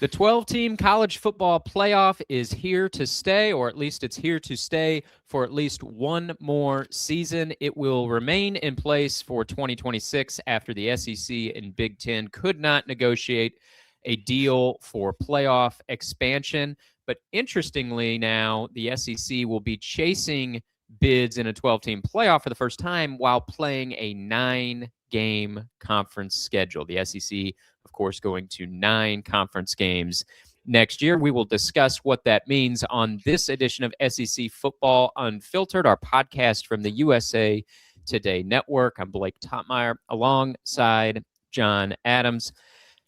The 12-team college football playoff is here to stay, or at least it's here to stay for at least one more season. It will remain in place for 2026 after the SEC and Big Ten could not negotiate a deal for playoff expansion. But interestingly, now the SEC will be chasing bids in a 12-team playoff for the first time while playing a 9-game conference schedule. The SEC, of course, going to 9 conference games next year. We will discuss what that means on this edition of SEC Football Unfiltered, our podcast from the USA Today Network. I'm Blake Toppmeyer alongside John Adams.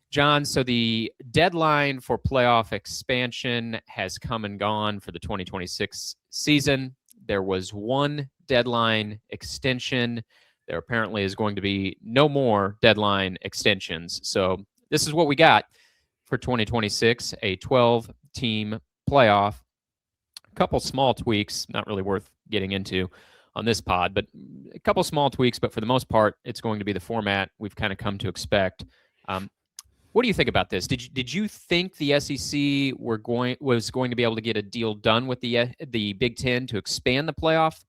John, so the deadline for playoff expansion has come and gone for the 2026 season. There was one deadline extension. There apparently is going to be no more deadline extensions. So this is what we got for 2026, a 12-team playoff. A couple small tweaks, not really worth getting into on this pod, but a couple small tweaks. But for the most part, it's going to be the format we've kind of come to expect. What do you think about this? Did you think the SEC was going to be able to get a deal done with the Big Ten to expand the playoff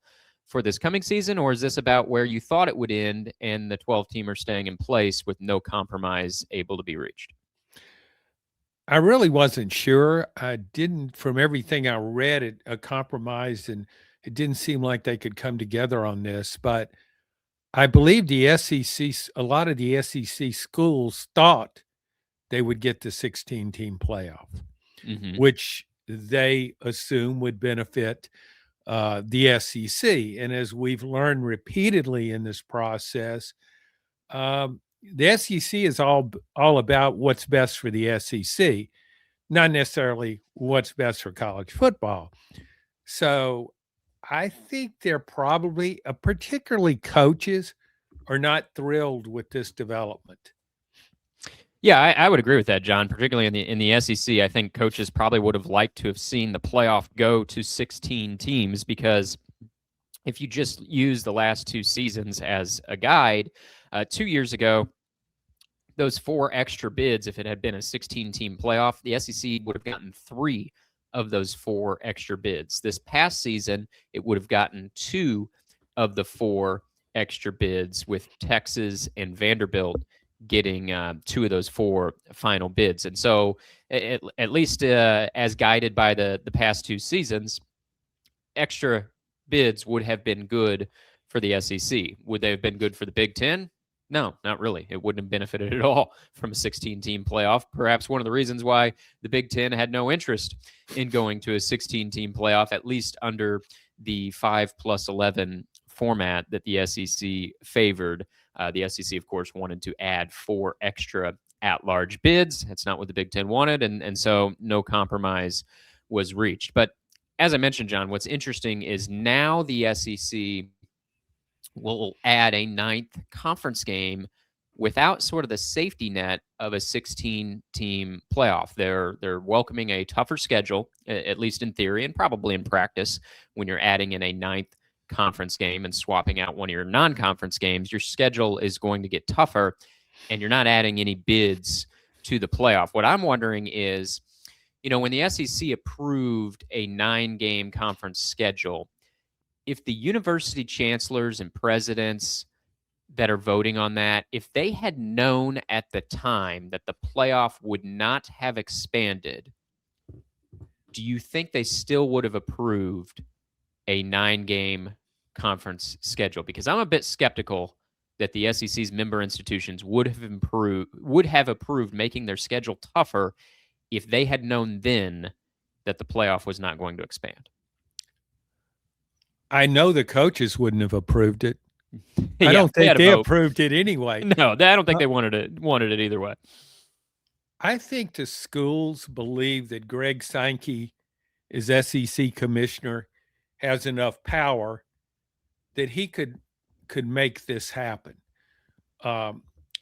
for this coming season, or is this about where you thought it would end and the 12-team are staying in place with no compromise able to be reached? I really wasn't sure. I didn't, from everything I read, a compromise, and it didn't seem like they could come together on this. But I believe the SEC, a lot of the SEC schools thought they would get the 16-team playoff, which they assume would benefit the SEC. And as we've learned repeatedly in this process, the SEC is all about what's best for the SEC, not necessarily what's best for college football. So I think they're probably, particularly coaches, are not thrilled with this development. Yeah, I would agree with that, John. Particularly in the SEC, I think coaches probably would have liked to have seen the playoff go to 16 teams, because if you just use the last 2 seasons as a guide, 2 years ago, those 4 extra bids, if it had been a 16-team playoff, the SEC would have gotten 3 of those 4 extra bids. This past season, it would have gotten 2 of the 4 extra bids, with Texas and Vanderbilt getting 2 of those 4 final bids. And so at least as guided by the past 2 seasons, extra bids would have been good for the SEC. Would they have been good for the Big Ten? No, not really. It wouldn't have benefited at all from a 16-team playoff. Perhaps one of the reasons why the Big Ten had no interest in going to a 16-team playoff, at least under the 5+11 format that the SEC favored. The SEC, of course, wanted to add 4 extra at-large bids. That's not what the Big Ten wanted, and so no compromise was reached. But as I mentioned, John, what's interesting is now the SEC will add a 9th conference game without sort of the safety net of a 16-team playoff. They're welcoming a tougher schedule, at least in theory and probably in practice, when you're adding in a 9th conference game and swapping out one of your non-conference games. Your schedule is going to get tougher, and you're not adding any bids to the playoff. What I'm wondering is, when the SEC approved a 9-game conference schedule, if the university chancellors and presidents that are voting on that, if they had known at the time that the playoff would not have expanded, do you think they still would have approved a 9-game conference schedule? Because I'm a bit skeptical that the SEC's member institutions would have approved making their schedule tougher if they had known then that the playoff was not going to expand. I know the coaches wouldn't have approved it. I don't think they approved it anyway. No, I don't think they wanted it either way. I think the schools believe that Greg Sankey, as SEC commissioner, has enough power that he could make this happen. I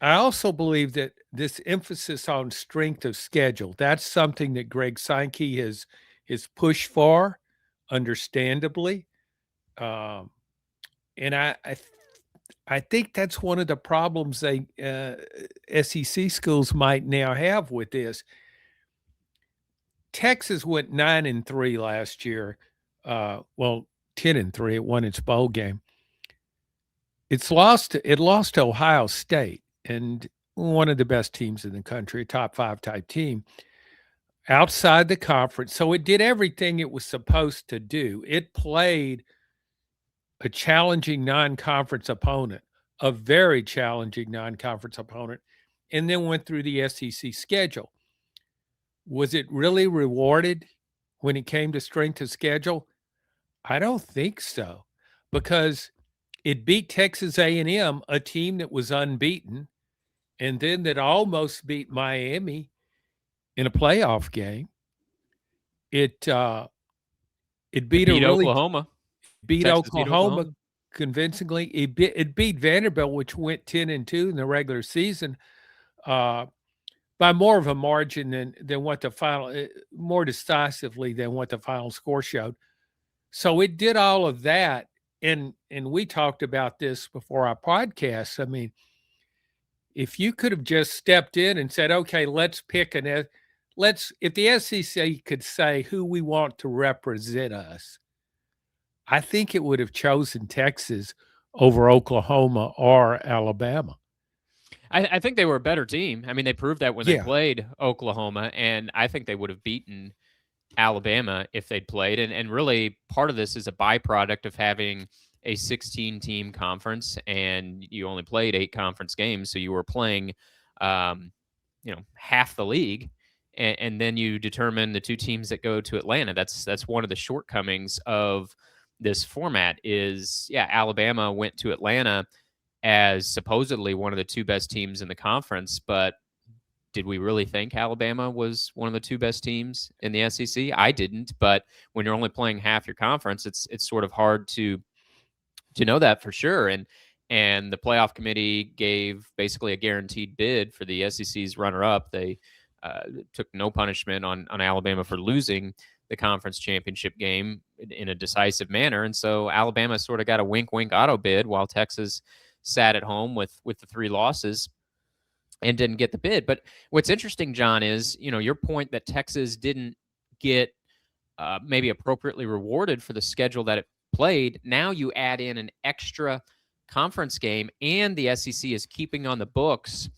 also believe that this emphasis on strength of schedule, that's something that Greg Sankey has pushed for, understandably. And I think that's one of the problems SEC schools might now have with this. Texas went 9-3 last year. Well, 10-3. It won its bowl game. It lost to Ohio State, and one of the best teams in the country, a top 5 type team outside the conference. So it did everything it was supposed to do. It played a challenging non-conference opponent, a very challenging non-conference opponent, and then went through the SEC schedule. Was it really rewarded when it came to strength of schedule? I don't think so, because it beat Texas A&M, a team that was unbeaten, and then that almost beat Miami in a playoff game. It beat a really Oklahoma. beat Texas beat Oklahoma Oklahoma. convincingly. It beat Vanderbilt, which went 10-2 in the regular season, by more of a margin than what the final, more decisively than what the final score showed. So it did all of that, and we talked about this before our podcast. I mean, if you could have just stepped in and said, "Okay, let's pick if the SEC could say who we want to represent us," I think it would have chosen Texas over Oklahoma or Alabama. I think they were a better team. I mean, they proved that when they Yeah. played Oklahoma, and I think they would have beaten Alabama if they'd played. And really, part of this is a byproduct of having a 16-team conference, and you only played 8 conference games, so you were playing, half the league, and then you determine the 2 teams that go to Atlanta. That's one of the shortcomings of this format. Is Alabama went to Atlanta as supposedly one of the 2 best teams in the conference, but did we really think Alabama was one of the 2 best teams in the SEC? I didn't, but when you're only playing half your conference, it's sort of hard to know that for sure. And the playoff committee gave basically a guaranteed bid for the SEC's runner-up. They took no punishment on Alabama for losing the conference championship game in a decisive manner, and so Alabama sort of got a wink-wink auto bid, while Texas sat at home with the 3 losses and didn't get the bid. But what's interesting, John, is your point that Texas didn't get maybe appropriately rewarded for the schedule that it played. Now you add in an extra conference game, and the SEC is keeping on the books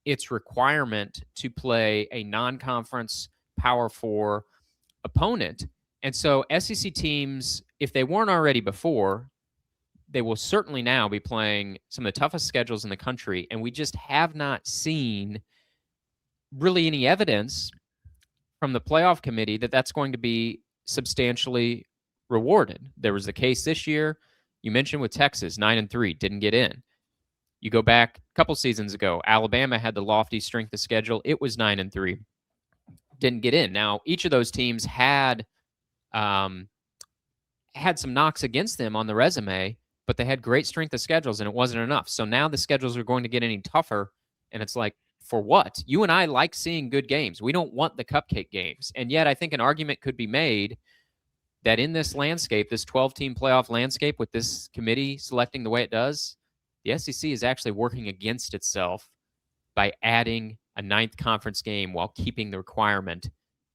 its requirement to play a non-conference Power 4 opponent. And so SEC teams, if they weren't already before, they will certainly now be playing some of the toughest schedules in the country, and we just have not seen really any evidence from the playoff committee that that's going to be substantially rewarded. There was the case this year. You mentioned with Texas, 9-3, didn't get in. You go back a couple seasons ago, Alabama had the lofty strength of schedule. It was 9-3, didn't get in. Now, each of those teams had some knocks against them on the resume, but they had great strength of schedules, and it wasn't enough. So now the schedules are going to get any tougher, and it's like, for what? You and I like seeing good games. We don't want the cupcake games. And yet I think an argument could be made that in this landscape, this 12-team playoff landscape, with this committee selecting the way it does, the SEC is actually working against itself by adding a 9th conference game while keeping the requirement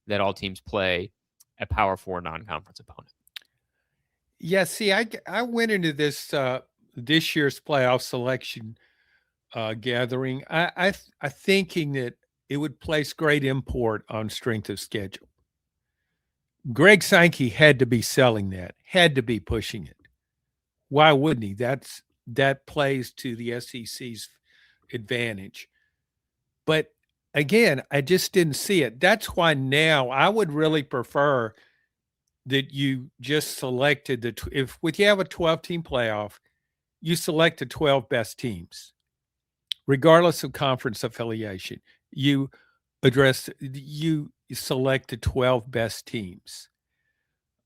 that all teams play a Power 4 non-conference opponent. Yeah, see, I went into this year's playoff selection gathering, I thinking that it would place great import on strength of schedule. Greg Sankey had to be selling that, had to be pushing it. Why wouldn't he? That plays to the SEC's advantage. But again, I just didn't see it. That's why now I would really prefer that you just selected if you have a 12-team playoff, you select the 12 best teams, regardless of conference affiliation. You select the 12 best teams.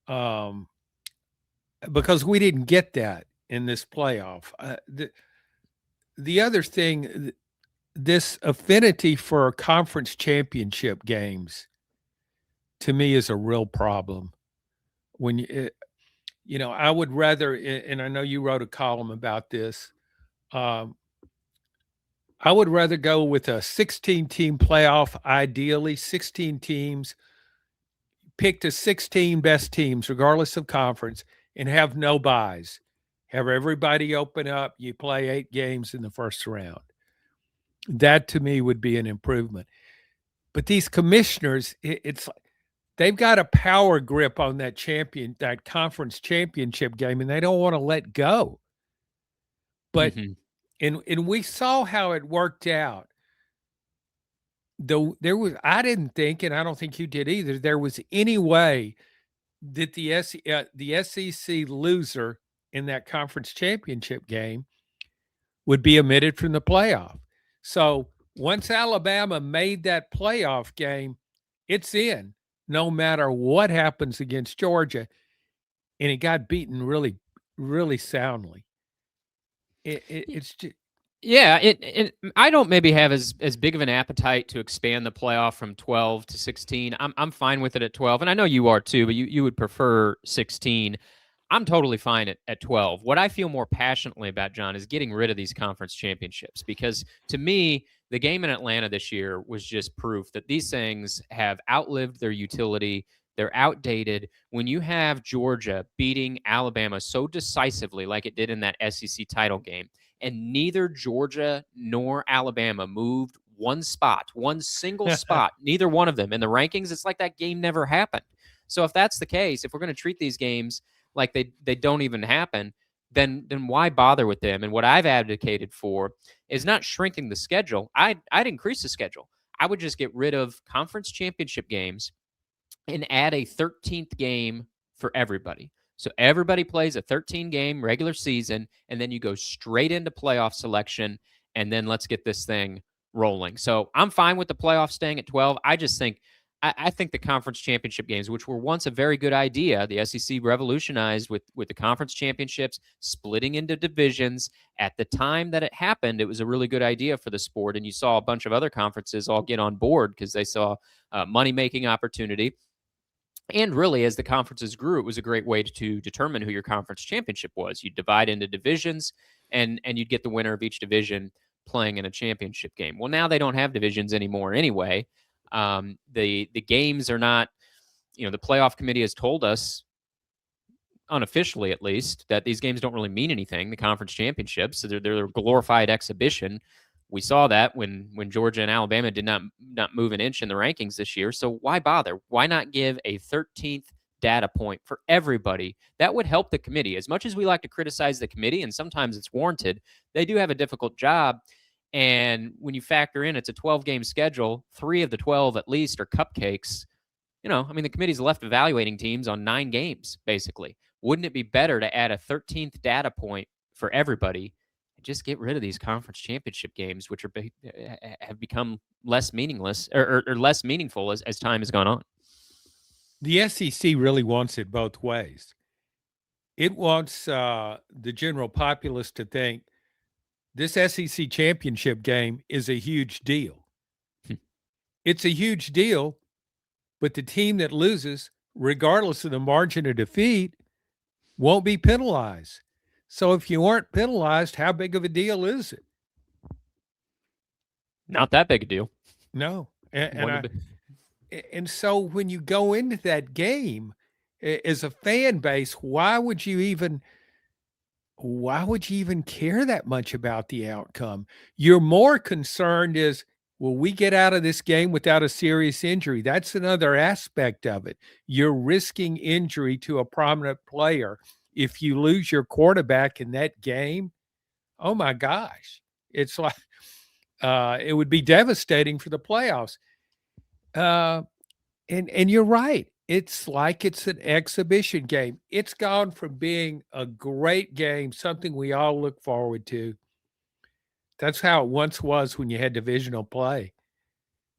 Because we didn't get that in this playoff. The other thing, this affinity for conference championship games, to me, is a real problem. When I would rather, and I know you wrote a column about this, I would rather go with a 16-team playoff, ideally 16 teams, pick the 16 best teams, regardless of conference, and have no buys. Have everybody open up. You play 8 games in the first round. That to me would be an improvement. But these commissioners, it's they've got a power grip on that conference championship game, and they don't want to let go. But and we saw how it worked out. Though I didn't think, and I don't think you did either, there was any way that the SEC loser in that conference championship game would be omitted from the playoff. So once Alabama made that playoff game, it's in, no matter what happens against Georgia. And it got beaten really, really soundly. It's just, yeah, I don't maybe have as big of an appetite to expand the playoff from 12 to 16. I'm fine with it at 12, and I know you are too, but you would prefer 16. I'm totally fine at 12. What I feel more passionately about, John, is getting rid of these conference championships, because to me, the game in Atlanta this year was just proof that these things have outlived their utility. They're outdated. When you have Georgia beating Alabama so decisively like it did in that SEC title game, and neither Georgia nor Alabama moved one single spot, neither one of them in the rankings, it's like that game never happened. So if that's the case, if we're going to treat these games like they don't even happen, then why bother with them? And what I've advocated for is not shrinking the schedule. I'd increase the schedule. I would just get rid of conference championship games and add a 13th game for everybody. So everybody plays a 13-game regular season, and then you go straight into playoff selection, and then let's get this thing rolling. So I'm fine with the playoff staying at 12. I just think I think the conference championship games, which were once a very good idea, the SEC revolutionized with the conference championships, splitting into divisions. At the time that it happened, it was a really good idea for the sport, and you saw a bunch of other conferences all get on board because they saw money-making opportunity. And really, as the conferences grew, it was a great way to determine who your conference championship was. You'd divide into divisions, and you'd get the winner of each division playing in a championship game. Well, now they don't have divisions anymore anyway. The games are not, the playoff committee has told us, unofficially at least, that these games don't really mean anything, the conference championships. So they're a glorified exhibition. We saw that when Georgia and Alabama did not move an inch in the rankings this year. So why bother? Why not give a 13th data point for everybody? That would help the committee. As much as we like to criticize the committee, and sometimes it's warranted, they do have a difficult job. And when you factor in it's a 12-game schedule, 3 of the 12 at least are cupcakes. The committee's left evaluating teams on 9 games, basically. Wouldn't it be better to add a 13th data point for everybody? Just get rid of these conference championship games, which have become less meaningless or less meaningful as time has gone on. The SEC really wants it both ways. It wants the general populace to think this SEC championship game is a huge deal. It's a huge deal, but the team that loses, regardless of the margin of defeat, won't be penalized. So if you aren't penalized, how big of a deal is it? Not that big a deal. No. And so when you go into that game as a fan base, why would you even care that much about the outcome? You're more concerned is, will we get out of this game without a serious injury? That's another aspect of it. You're risking injury to a prominent player. If you lose your quarterback in that game, oh my gosh, it's like it would be devastating for the playoffs. And you're right. It's like it's an exhibition game. It's gone from being a great game, something we all look forward to. That's how it once was when you had divisional play.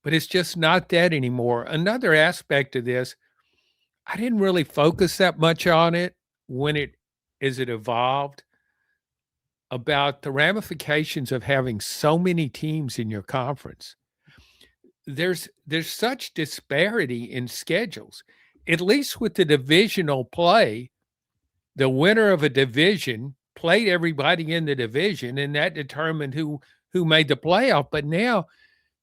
But it's just not that anymore. Another aspect of this, I didn't really focus that much on it as it evolved, about the ramifications of having so many teams in your conference. There's such disparity in schedules. At least with the divisional play, the winner of a division played everybody in the division, and that determined who made the playoff. But now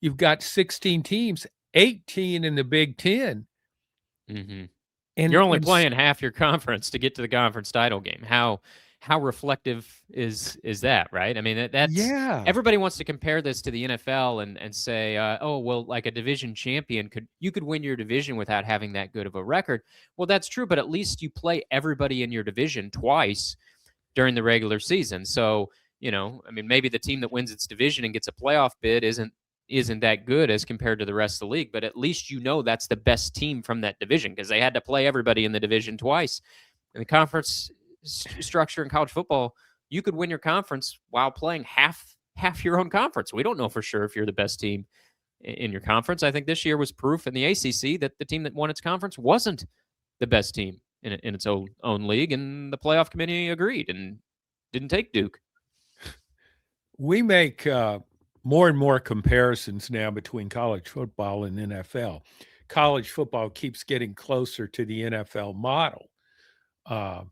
you've got 16 teams, 18 in the Big Ten. Mm-hmm. And You're only and playing half your conference to get to the conference title game. How reflective is that, right? I mean, that's yeah. everybody wants to compare this to the NFL and say, oh, well, like a division champion could win your division without having that good of a record. Well, that's true, but at least you play everybody in your division twice during the regular season. So, I mean, maybe the team that wins its division and gets a playoff bid isn't that good as compared to the rest of the league, but at least that's the best team from that division because they had to play everybody in the division twice. In the conference structure in college football, you could win your conference while playing half your own conference. We don't know for sure if you're the best team in your conference. I think this year was proof in the ACC that the team that won its conference wasn't the best team in its own league, and the playoff committee agreed and didn't take Duke. We make more and more comparisons now between college football and NFL. College football keeps getting closer to the NFL model, uh,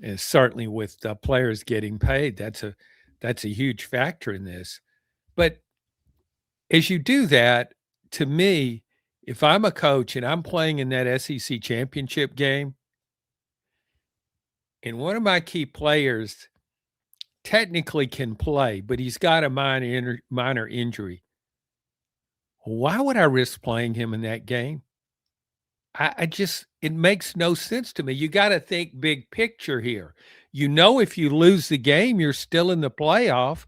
and certainly with players getting paid. That's a huge factor in this. But as you do that, to me, if I'm a coach and I'm playing in that SEC championship game, and one of my key players technically can play, but he's got a minor injury, why would I risk playing him in that game? I just, it makes no sense to me. You got to think big picture here. If you lose the game, you're still in the playoff.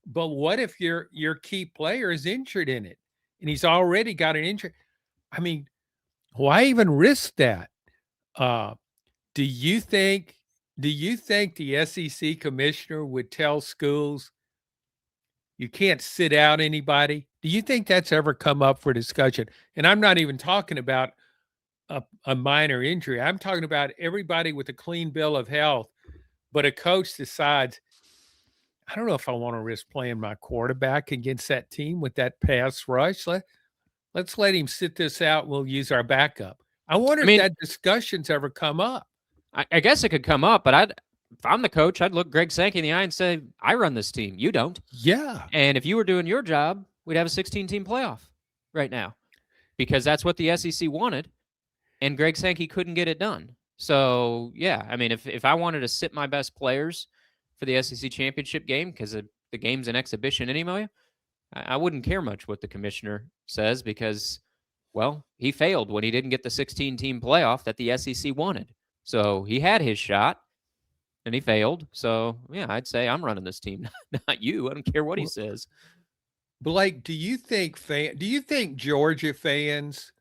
But what if your key player is injured in it and he's already got an injury? I mean, why even risk that? Uh, do you think the SEC commissioner would tell schools you can't sit out anybody? Do you think that's ever come up for discussion? And I'm not even talking about a minor injury. I'm talking about everybody with a clean bill of health, but a coach decides, I don't know if I want to risk playing my quarterback against that team with that pass rush. Let's let him sit this out. We'll use our backup. I wonder I if mean, that discussion's ever come up. I guess it could come up, but if I'm the coach, I'd look Greg Sankey in the eye and say, I run this team. You don't. Yeah. And if you were doing your job, we'd have a 16-team playoff right now because that's what the SEC wanted, and Greg Sankey couldn't get it done. So, yeah, I mean, if I wanted to sit my best players for the SEC championship game because the game's an exhibition anyway, I wouldn't care much what the commissioner says because, well, he failed when he didn't get the 16-team playoff that the SEC wanted. So he had his shot and he failed. So, yeah, I'd say I'm running this team, not you. I don't care what he says. Blake, do you think Georgia fans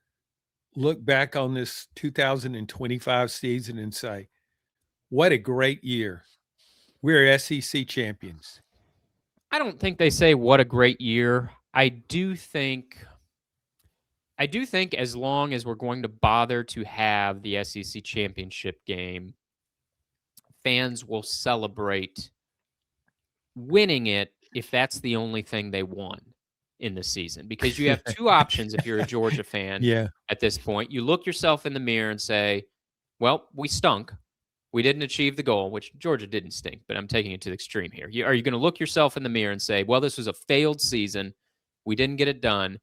look back on this 2025 season and say, what a great year? We're SEC champions. I don't think they say what a great year. I do think as long as we're going to bother to have the SEC championship game, fans will celebrate winning it if that's the only thing they won in the season. Because you have two options if you're a Georgia fan Yeah. at this point. You look yourself in the mirror and say, well, we stunk. We didn't achieve the goal, which Georgia didn't stink, but I'm taking it to the extreme here. Are you going to look yourself in the mirror and say, well, this was a failed season. We didn't get it done.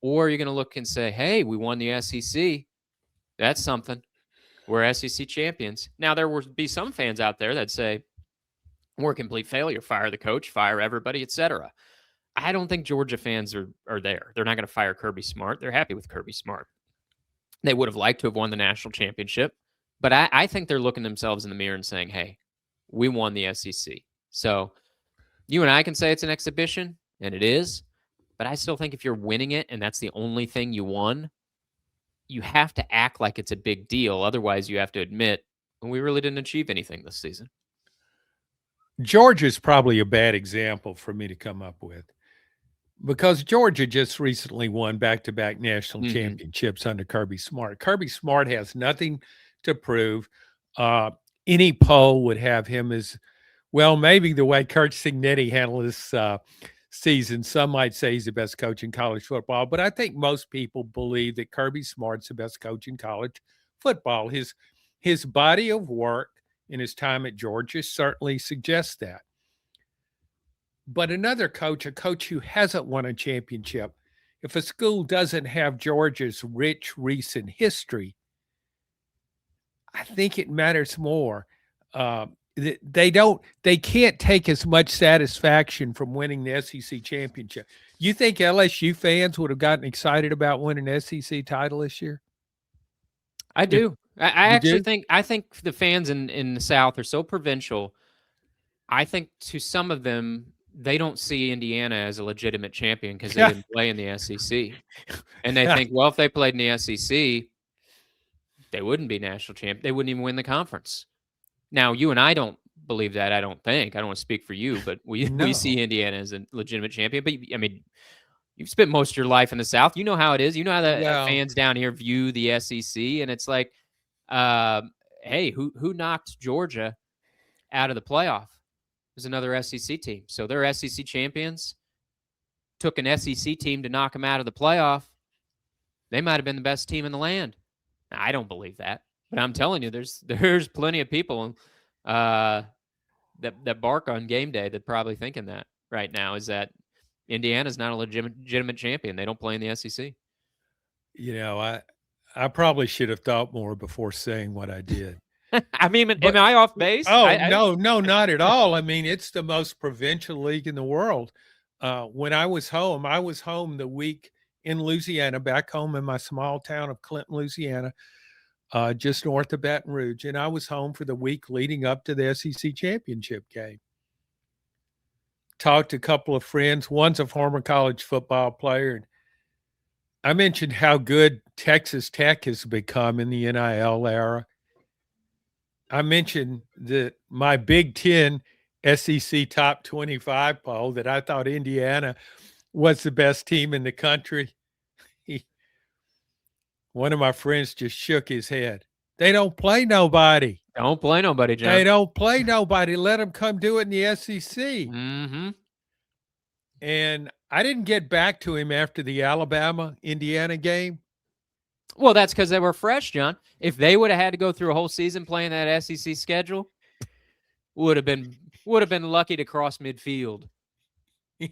Or you're going to look and say, hey, we won the SEC. That's something. We're SEC champions. Now, there will be some fans out there that say, we're a complete failure. Fire the coach, fire everybody, etc. I don't think Georgia fans are there. They're not going to fire Kirby Smart. They're happy with Kirby Smart. They would have liked to have won the national championship. But I think they're looking themselves in the mirror and saying, hey, we won the SEC. So you and I can say it's an exhibition, and it is. But I still think if you're winning it and that's the only thing you won, you have to act like it's a big deal. Otherwise, you have to admit, we really didn't achieve anything this season. Georgia's probably a bad example for me to come up with because Georgia just recently won back-to-back national championships under Kirby Smart. Kirby Smart has nothing to prove. Any poll would have him as, well, maybe the way Kurt Cignetti handled this season, some might say he's the best coach in college football, but I think most people believe that Kirby Smart's the best coach in college football. His body of work in his time at Georgia certainly suggests that. But another coach, a coach who hasn't won a championship, if a school doesn't have Georgia's rich recent history, I think it matters more. They can't take as much satisfaction from winning the SEC championship. You think LSU fans would have gotten excited about winning an SEC title this year? I If do. I you actually do, think the fans in the South are so provincial. I think to some of them, they don't see Indiana as a legitimate champion because they didn't play in the SEC. And they think, well, if they played in the SEC, they wouldn't be national champ. They wouldn't even win the conference. Now, you and I don't believe that. I don't think. I don't want to speak for you, but we no, see Indiana as a legitimate champion. But I mean, you've spent most of your life in the South. You know how it is. You know how the well, fans down here view the SEC, and it's like, uh, hey, who knocked Georgia out of the playoff? It was another SEC team. So they're SEC champions. Took an SEC team to knock them out of the playoff. They might have been the best team in the land. I don't believe that, but I'm telling you, there's plenty of people that bark on game day that probably thinking that right now is that Indiana's not a legitimate champion. They don't play in the SEC. I probably should have thought more before saying what I did. I mean, am But I off base? oh no, not at all. I mean, it's the most provincial league in the world. When I was home the week in Louisiana, back home in my small town of Clinton, Louisiana, just north of Baton Rouge, and I was home for the week leading up to the SEC championship game. Talked to a couple of friends. One's a former college football player, and I mentioned how good Texas Tech has become in the NIL era. I mentioned that my Big Ten SEC top 25 poll that I thought Indiana was the best team in the country. One of my friends just shook his head. They don't play nobody. Don't play nobody, John. They don't play nobody. Let them come do it in the SEC. Mm-hmm. And I didn't get back to him after the Alabama-Indiana game. Well, that's because they were fresh, John. If they would have had to go through a whole season playing that SEC schedule, would have been lucky to cross midfield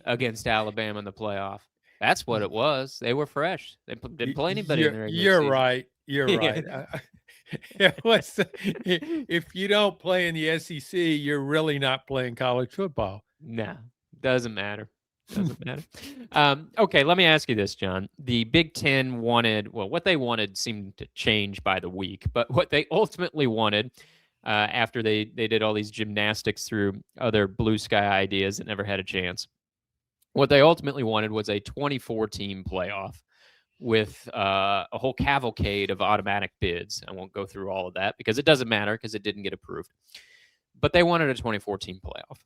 against Alabama in the playoff. That's what it was. They were fresh. They didn't play anybody in the regular You're season. right. You're right. If you don't play in the SEC, you're really not playing college football. No, doesn't matter. Doesn't matter. Okay, let me ask you this, John. The Big Ten what they wanted seemed to change by the week, but what they ultimately wanted after they did all these gymnastics through other blue sky ideas that never had a chance, what they ultimately wanted was a 24-team playoff with a whole cavalcade of automatic bids. I won't go through all of that because it doesn't matter because it didn't get approved. But they wanted a 24-team playoff.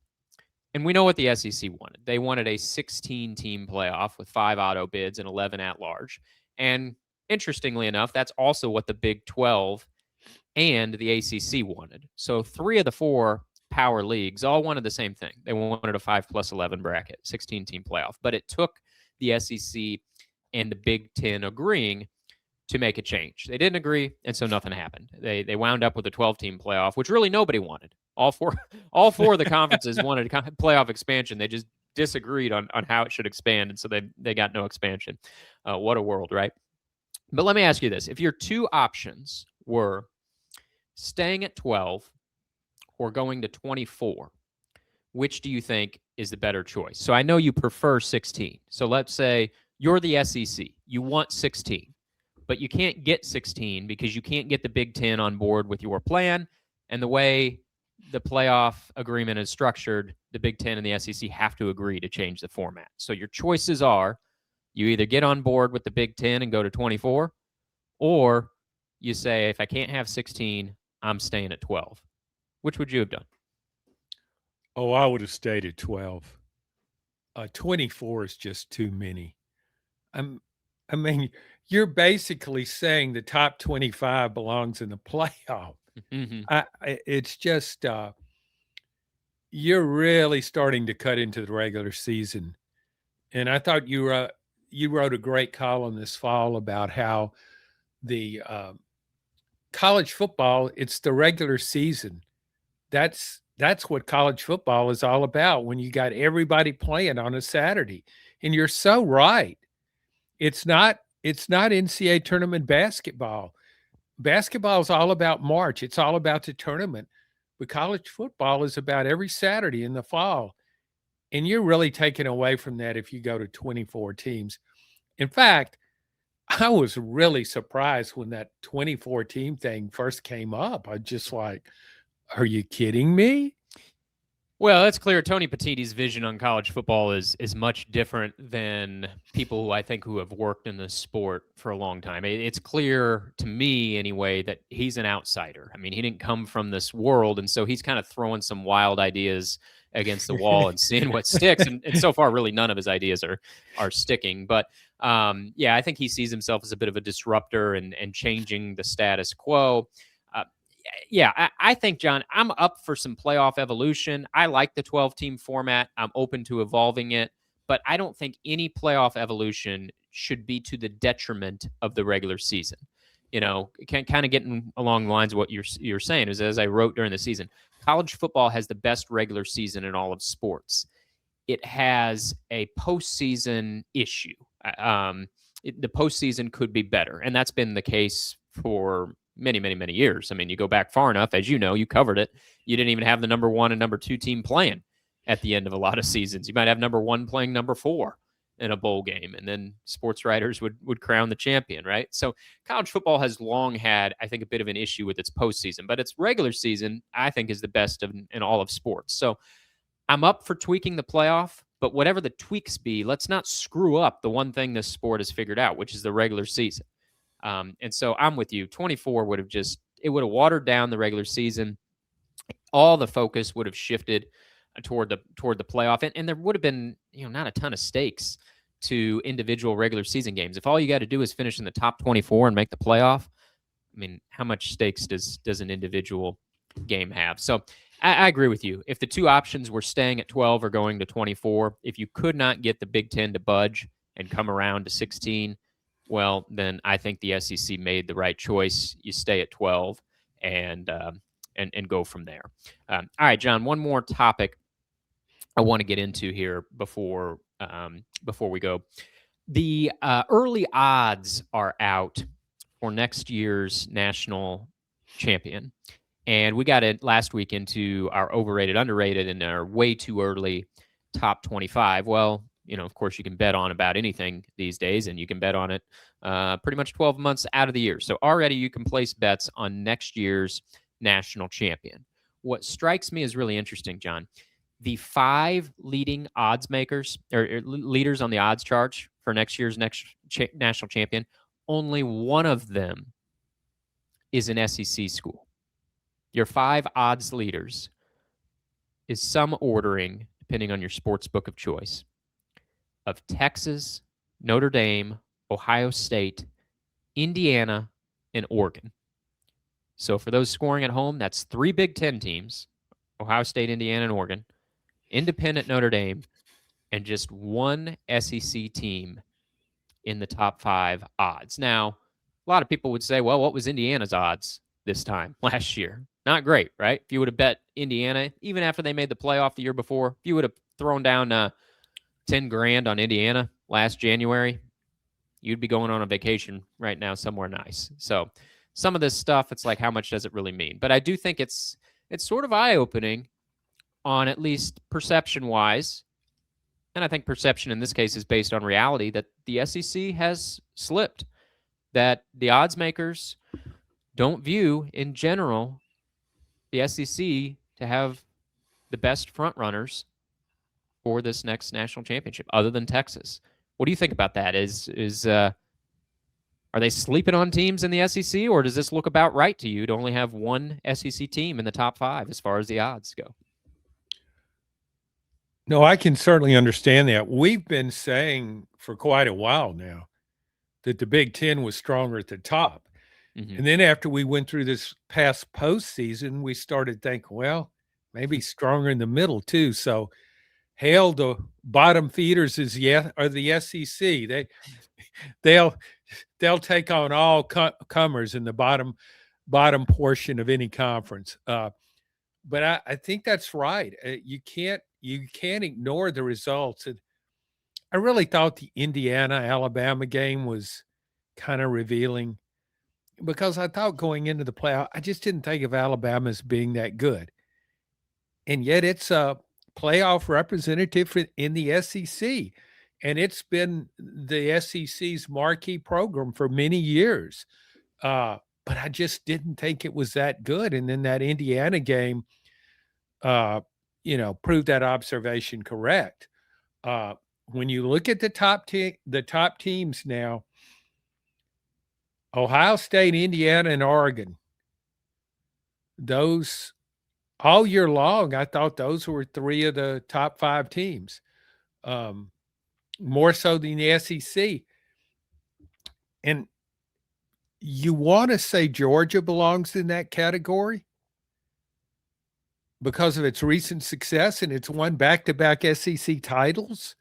And we know what the SEC wanted. They wanted a 16-team playoff with 5 auto bids and 11 at-large. And interestingly enough, that's also what the Big 12 and the ACC wanted. So 3 of the 4 power leagues all wanted the same thing. They wanted a 5+11 bracket, 16-team playoff. But it took the SEC and the Big 10 agreeing to make a change. They didn't agree, and so nothing happened. They wound up with a 12-team playoff, which really nobody wanted. All four of the conferences wanted a playoff expansion. They just disagreed on how it should expand, and so they got no expansion. What a world, right? But let me ask you this. If your two options were staying at 12 or going to 24, which do you think is the better choice? So I know you prefer 16. So let's say you're the SEC. You want 16, but you can't get 16 because you can't get the Big Ten on board with your plan. And the way the playoff agreement is structured, the Big Ten and the SEC have to agree to change the format. So your choices are you either get on board with the Big Ten and go to 24, or you say, if I can't have 16, I'm staying at 12. Which would you have done? Oh, I would have stayed at 12. 24 is just too many. I mean, you're basically saying the top 25 belongs in the playoff. Mm-hmm. It's just you're really starting to cut into the regular season. And I thought you wrote a great column this fall about how the college football, it's the regular season. That's what college football is all about when you got everybody playing on a Saturday. And you're so right. It's not NCAA tournament basketball. basketball is all about March. It's all about the tournament. But college football is about every Saturday in the fall. And you're really taken away from that if you go to 24 teams. In fact, I was really surprised when that 24 team thing first came up. I just like, are you kidding me? Well, that's clear. Tony Petitti's vision on college football is much different than people who I think who have worked in the sport for a long time. It's clear to me, anyway, that he's an outsider. I mean, he didn't come from this world, and so he's kind of throwing some wild ideas against the wall and seeing what sticks. And so far, really, none of his ideas are sticking. But yeah, I think he sees himself as a bit of a disruptor and changing the status quo. Yeah, I think, John, I'm up for some playoff evolution. I like the 12-team format. I'm open to evolving it, but I don't think any playoff evolution should be to the detriment of the regular season. You know, kind of getting along the lines of what you're saying is, as I wrote during the season, college football has the best regular season in all of sports. It has a postseason issue. The postseason could be better, and that's been the case for many, many, many years. I mean, you go back far enough, as you know, you covered it. You didn't even have the number 1 and number 2 team playing at the end of a lot of seasons. You might have number 1 playing number 4 in a bowl game, and then sports writers would crown the champion, right? So college football has long had, I think, a bit of an issue with its postseason, but its regular season, I think, is the best in all of sports. So I'm up for tweaking the playoff, but whatever the tweaks be, let's not screw up the one thing this sport has figured out, which is the regular season. And so I'm with you. 24 would have watered down the regular season. All the focus would have shifted toward the playoff, and there would have been, not a ton of stakes to individual regular season games. If all you got to do is finish in the top 24 and make the playoff, I mean, how much stakes does an individual game have? So I agree with you. If the two options were staying at 12 or going to 24, if you could not get the Big Ten to budge and come around to 16, well, then I think the SEC made the right choice. You stay at 12 and go from there. All right, John, one more topic I want to get into here before we go. The early odds are out for next year's national champion. And we got it last week into our overrated, underrated, and our way too early top 25. Well, of course, you can bet on about anything these days, and you can bet on it pretty much 12 months out of the year. So already you can place bets on next year's national champion. What strikes me as really interesting, John, the 5 leading odds makers or leaders on the odds chart for next year's national champion, only one of them is an SEC school. Your 5 odds leaders is some ordering, depending on your sports book of choice, of Texas, Notre Dame, Ohio State, Indiana, and Oregon. So for those scoring at home, that's 3 Big Ten teams, Ohio State, Indiana, and Oregon, independent Notre Dame, and just one SEC team in the top 5 odds. Now, a lot of people would say, well, what was Indiana's odds this time last year? Not great, right? If you would have bet Indiana, even after they made the playoff the year before, if you would have thrown down 10 grand on Indiana last January, you'd be going on a vacation right now somewhere nice. So some of this stuff, it's like, how much does it really mean? But I do think it's sort of eye-opening on at least perception-wise. And I think perception in this case is based on reality that the SEC has slipped, that the odds makers don't view, in general, the SEC to have the best front runners for this next national championship, other than Texas. What do you think about that? Are they sleeping on teams in the SEC, or does this look about right to you to only have one SEC team in the top 5 as far as the odds go? No, I can certainly understand that. We've been saying for quite a while now that the Big Ten was stronger at the top. Mm-hmm. And then after we went through this past postseason, we started thinking, well, maybe stronger in the middle too. So hail the bottom feeders are the SEC. They'll take on all comers in the bottom portion of any conference. But I think that's right. You can't ignore the results. I really thought the Indiana-Alabama game was kind of revealing. because I thought going into the playoff, I just didn't think of Alabama as being that good. And yet it's a playoff representative in the SEC. And it's been the SEC's marquee program for many years. But I just didn't think it was that good. And then that Indiana game, uh, proved that observation correct. Uh, when you look at the top teams now, Ohio State, Indiana, and Oregon, those all year long, I thought those were three of the top five teams, um, more so than the SEC. And you want to say Georgia belongs in that category because of its recent success and it's won back-to-back SEC titles.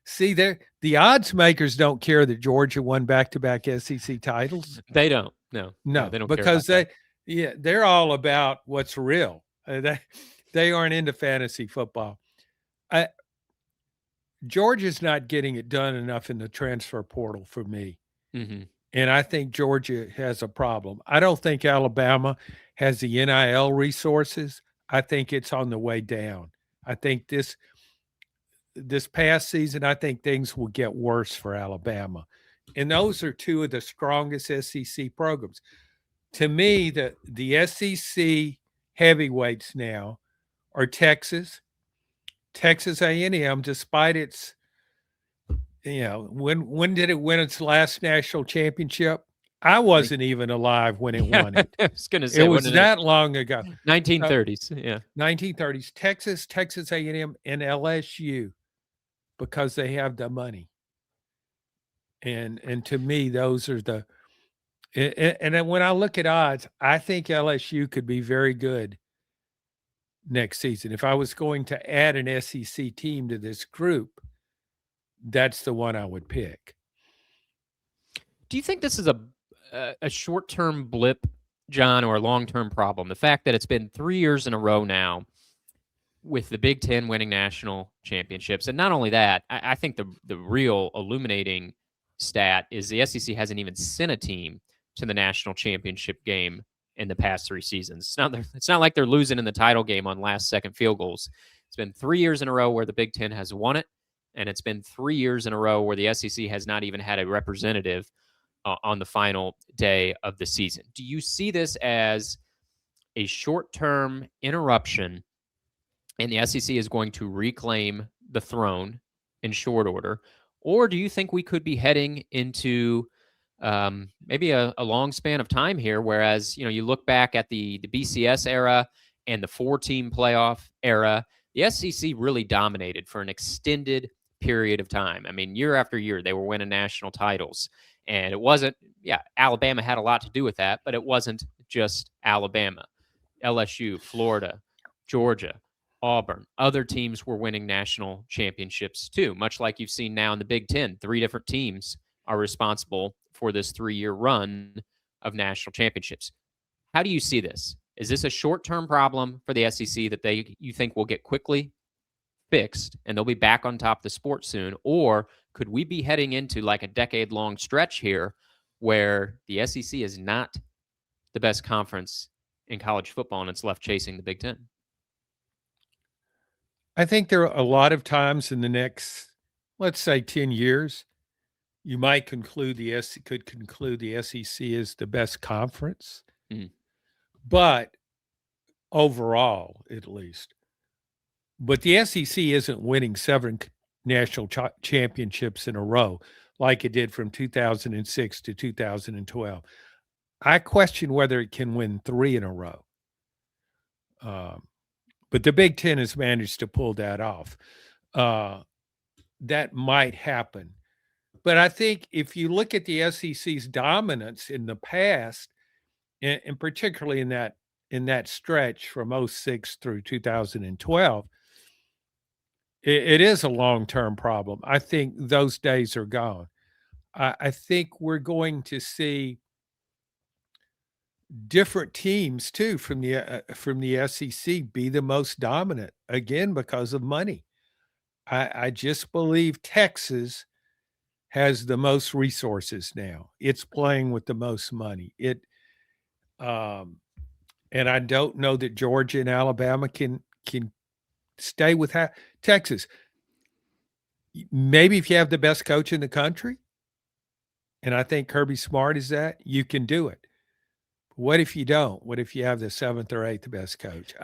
See, the odds makers don't care that Georgia won back-to-back SEC titles. They don't. No, they don't because care about they're all about what's real. They aren't into fantasy football. Georgia's not getting it done enough in the transfer portal for me. Mm-hmm. And I think Georgia has a problem. I don't think Alabama has the NIL resources. I think it's on the way down. I think this past season, I think things will get worse for Alabama. And those are two of the strongest SEC programs. To me, the SEC heavyweights now are Texas A&M, despite its, when did it win its last national championship? I wasn't even alive when it won it. I was going to say it was that long ago. 1930s, yeah. 1930s. Texas A&M, and LSU, because they have the money. And to me, those are the. And then when I look at odds, I think LSU could be very good next season. If I was going to add an SEC team to this group, that's the one I would pick. Do you think this is a short-term blip, John, or a long-term problem? The fact that it's been 3 years in a row now with the Big Ten winning national championships. And not only that, I think the real illuminating stat is the SEC hasn't even sent a team to the national championship game in the past 3 seasons. It's not like they're losing in the title game on last-second field goals. It's been 3 years in a row where the Big Ten has won it, and it's been 3 years in a row where the SEC has not even had a representative on the final day of the season. Do you see this as a short-term interruption and the SEC is going to reclaim the throne in short order? Or do you think we could be heading into maybe a long span of time here, whereas, you look back at the BCS era and the 4-team playoff era, the SEC really dominated for an extended period of time. I mean, year after year, they were winning national titles. And it wasn't, Alabama had a lot to do with that, but it wasn't just Alabama. LSU, Florida, Georgia, Auburn, other teams were winning national championships too, much like you've seen now in the Big Ten. 3 different teams are responsible for this 3-year run of national championships. How do you see this? Is this a short-term problem for the SEC that you think will get quickly fixed and they'll be back on top of the sport soon? Or could we be heading into like a decade-long stretch here where the SEC is not the best conference in college football and it's left chasing the Big Ten? I think there are a lot of times in the next, let's say, 10 years, you might conclude the SEC is the best conference. Mm. But overall, at least. But the SEC isn't winning 7 national championships in a row like it did from 2006 to 2012. I question whether it can win 3 in a row. But the Big Ten has managed to pull that off. That might happen. But I think if you look at the SEC's dominance in the past, and particularly in that stretch from 2006 through 2012, it is a long-term problem. I think those days are gone. I think we're going to see different teams too from the SEC be the most dominant again because of money. I just believe Texas has the most resources now. It's playing with the most money. And I don't know that Georgia and Alabama can stay with Texas. Maybe if you have the best coach in the country, and I think Kirby Smart is that, you can do it. What if you don't? What if you have the 7th or 8th best coach?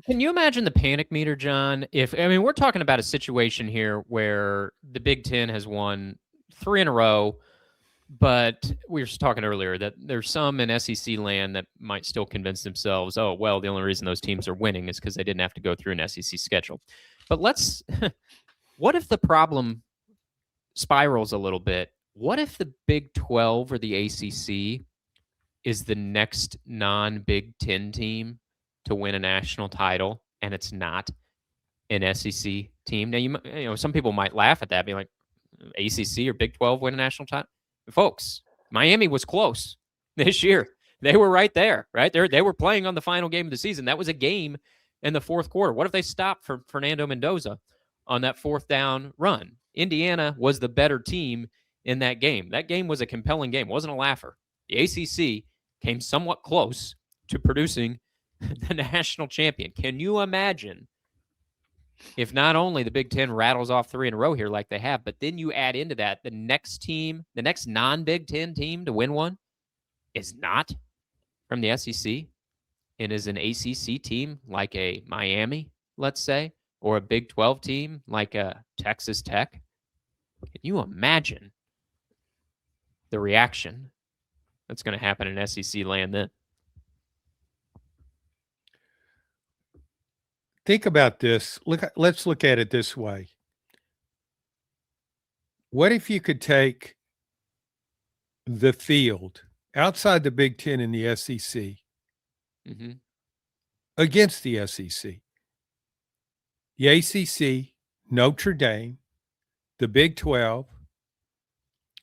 Can you imagine the panic meter, John? We're talking about a situation here where the Big Ten has won 3 in a row, but we were just talking earlier that there's some in SEC land that might still convince themselves, oh, well, the only reason those teams are winning is because they didn't have to go through an SEC schedule. But what if the problem spirals a little bit? What if the Big 12 or the ACC is the next non-Big Ten team to win a national title, and it's not an SEC team? Now, some people might laugh at that, be like, ACC or Big 12 win a national title? Folks, Miami was close this year. They were right there, right? They were playing on the final game of the season. That was a game in the fourth quarter. What if they stopped for Fernando Mendoza on that 4th down run? Indiana was the better team in that game. That game was a compelling game. It wasn't a laugher. The ACC came somewhat close to producing the national champion. Can you imagine if not only the Big Ten rattles off 3 in a row here like they have, but then you add into that the next non-Big Ten team to win one is not from the SEC and is an ACC team like a Miami, let's say, or a Big 12 team like a Texas Tech? Can you imagine the reaction that's going to happen in SEC land then? Think about this. Let's look at it this way. What if you could take the field outside the Big Ten and the SEC against the SEC? The ACC, Notre Dame, the Big 12,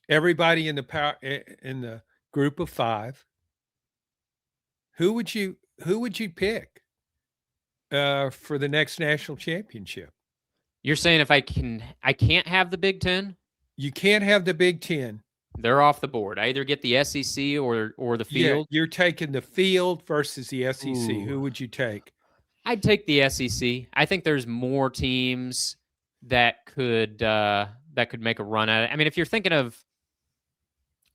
everybody in the group of 5. Who would you pick for the next national championship? You're saying if I can't have the Big Ten? You can't have the Big Ten. They're off the board. I either get the SEC or the field. Yeah, you're taking the field versus the SEC. Ooh. Who would you take? I'd take the SEC. I think there's more teams that could make a run at it. If you're thinking of,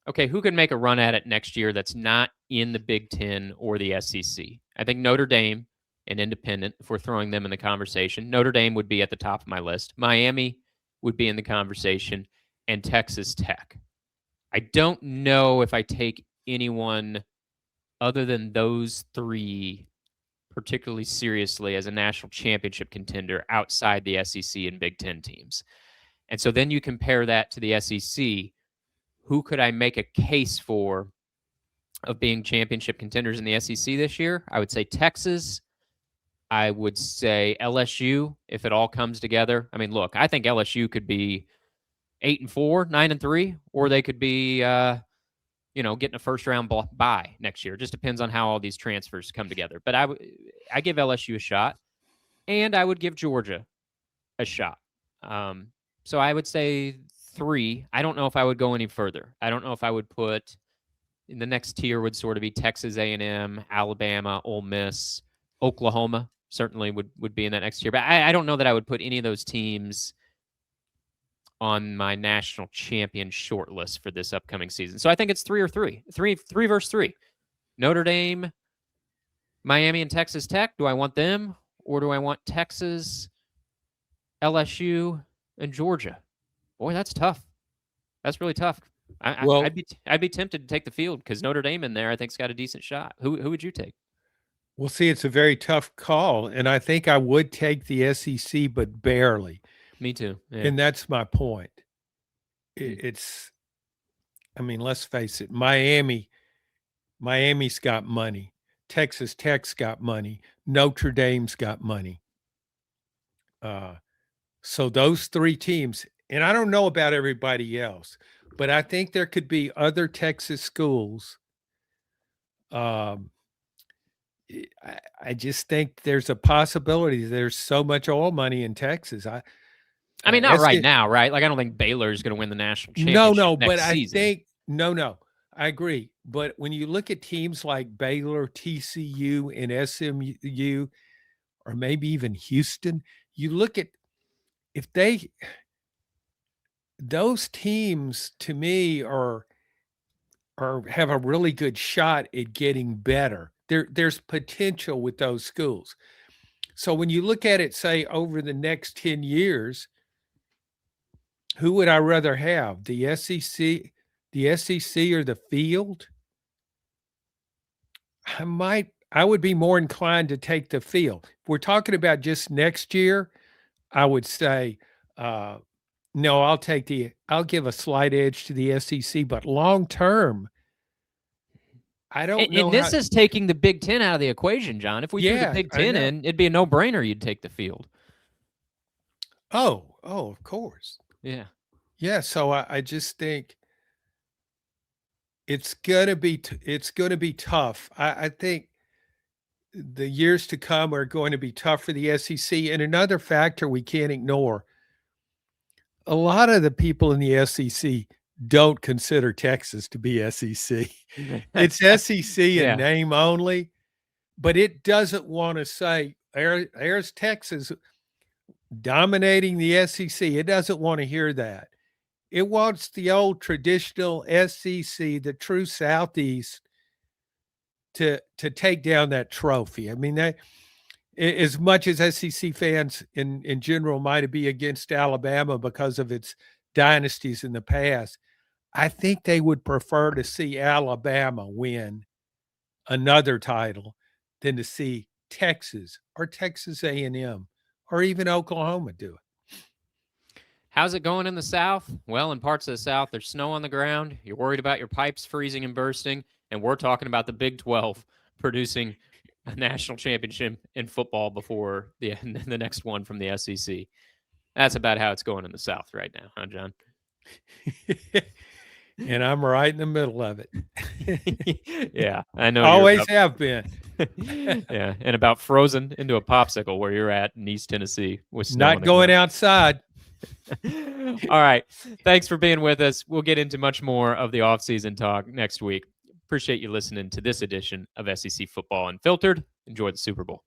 okay, who could make a run at it next year that's not in the Big Ten or the SEC? I think Notre Dame, an independent, if we're throwing them in the conversation, Notre Dame would be at the top of my list. Miami would be in the conversation, and Texas Tech. I don't know if I take anyone other than those 3 particularly seriously as a national championship contender outside the SEC and Big Ten teams. And so then you compare that to the SEC. Who could I make a case for of being championship contenders in the SEC this year? I would say Texas. I would say LSU, if it all comes together. Look, I think LSU could be 8-4, 9-3, or they could be, getting a first-round bye next year. It just depends on how all these transfers come together. But I give LSU a shot, and I would give Georgia a shot. So I would say 3. I don't know if I would go any further. I don't know if I would put in the next tier would sort of be Texas A&M, Alabama, Ole Miss, Oklahoma certainly would be in that next tier. But I don't know that I would put any of those teams on my national champion short list for this upcoming season. So I think it's 3 or 3. 3 versus 3. Notre Dame, Miami, and Texas Tech. Do I want them, or do I want Texas, LSU, and Georgia? Boy, that's tough. That's really tough. I'd be tempted to take the field because Notre Dame in there I think's got a decent shot. Who would you take? Well, see, it's a very tough call, and I think I would take the SEC, but barely. Me too. Yeah. And that's my point. It's, let's face it, Miami's got money. Texas Tech's got money. Notre Dame's got money. So those 3 teams, and I don't know about everybody else, but I think there could be other Texas schools. I just think there's a possibility. There's so much oil money in Texas. I mean, not right SC now, right? Like, I don't think Baylor's going to win the national No, championship no, but next I season. think no, I agree. But when you look at teams like Baylor, TCU, and SMU, or maybe even Houston, you look at if those teams to me are have a really good shot at getting better. There's potential with those schools. So when you look at it, say over the next 10 years, who would I rather have? The SEC or the field? I would be more inclined to take the field. If we're talking about just next year, I would say no, I'll give a slight edge to the SEC, but long term, I don't know And how. this is taking the Big Ten out of the equation, John. If we threw the Yeah, Big I Ten know. in, it'd be a no-brainer you'd take the field. Oh, of course. Yeah. Yeah, so I just think it's gonna be tough. I think the years to come are going to be tough for the SEC. And another factor we can't ignore, a lot of the people in the SEC don't consider Texas to be SEC. It's SEC in Yeah. name only, but it doesn't want to say there's Texas dominating the SEC. It doesn't want to hear that. It wants the old traditional SEC, the true Southeast, to take down that trophy. I mean, that as much as SEC fans in general might be against Alabama because of its dynasties in the past, I think they would prefer to see Alabama win another title than to see Texas or Texas A&M or even Oklahoma do it. How's it going in the South? Well, in parts of the South, there's snow on the ground. You're worried about your pipes freezing and bursting. And we're talking about the Big 12 producing a national championship in football before the next one from the SEC. That's about how it's going in the South right now, huh, John? And I'm right in the middle of it. Yeah, I know. Always have been. Yeah, and about frozen into a popsicle where you're at in East Tennessee with snow. Not going outside. All right. Thanks for being with us. We'll get into much more of the offseason talk next week. Appreciate you listening to this edition of SEC Football Unfiltered. Enjoy the Super Bowl.